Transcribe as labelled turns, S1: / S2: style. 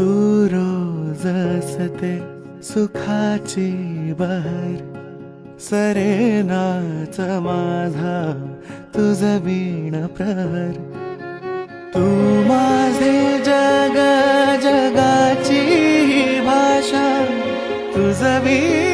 S1: तू रोज असते सुखाची बहर, सरेनाच माझा तुझ वीण प्रहर. तू माझे जग, जगाची भाषा तुझ वीण